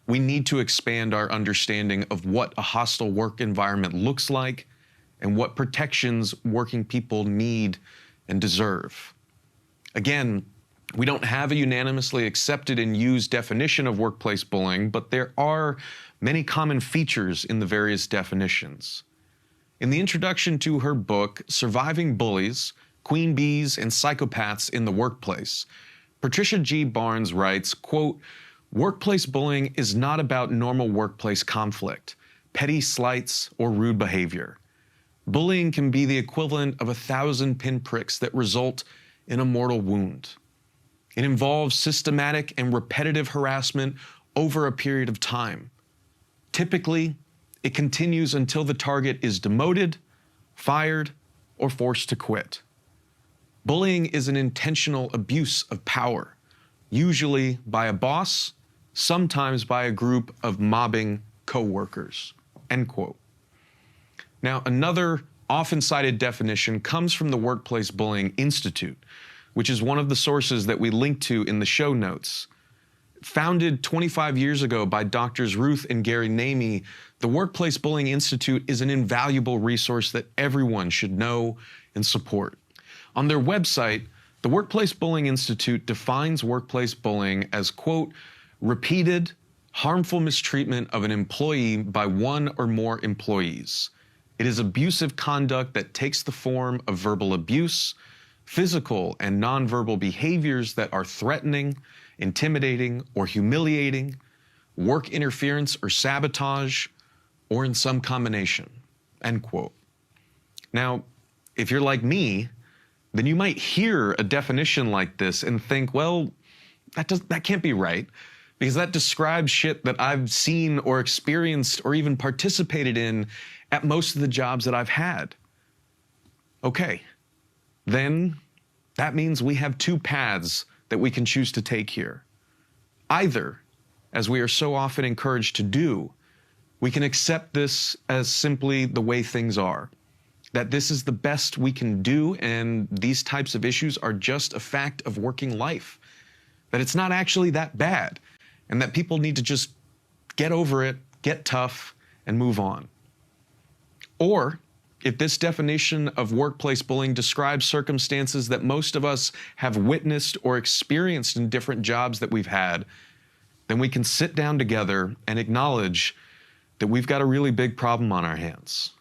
we need to expand our understanding of what a hostile work environment looks like and what protections working people need and deserve. Again, we don't have a unanimously accepted and used definition of workplace bullying, but there are many common features in the various definitions. In the introduction to her book, Surviving Bullies, Queen Bees, and Psychopaths in the Workplace, Patricia G. Barnes writes, quote, "Workplace bullying is not about normal workplace conflict, petty slights, or rude behavior. Bullying can be the equivalent of 1,000 pinpricks that result in a mortal wound. It involves systematic and repetitive harassment over a period of time. Typically, it continues until the target is demoted, fired, or forced to quit. Bullying is an intentional abuse of power, usually by a boss, sometimes by a group of mobbing co-workers." End quote. Now, another often cited definition comes from the Workplace Bullying Institute, which is one of the sources that we link to in the show notes. Founded 25 years ago by Doctors Ruth and Gary Namey, the Workplace Bullying Institute is an invaluable resource that everyone should know and support. On their website, the Workplace Bullying Institute defines workplace bullying as, quote, "repeated, harmful mistreatment of an employee by one or more employees. It is abusive conduct that takes the form of verbal abuse, physical and nonverbal behaviors that are threatening, intimidating, or humiliating, work interference or sabotage, or in some combination." End quote. Now, if you're like me, then you might hear a definition like this and think, well, that can't be right, because that describes shit that I've seen or experienced or even participated in at most of the jobs that I've had. Okay, then that means we have two paths that we can choose to take here. Either, as we are so often encouraged to do, we can accept this as simply the way things are, that this is the best we can do and these types of issues are just a fact of working life, that it's not actually that bad, and that people need to just get over it, get tough, and move on. Or, if this definition of workplace bullying describes circumstances that most of us have witnessed or experienced in different jobs that we've had, then we can sit down together and acknowledge that we've got a really big problem on our hands.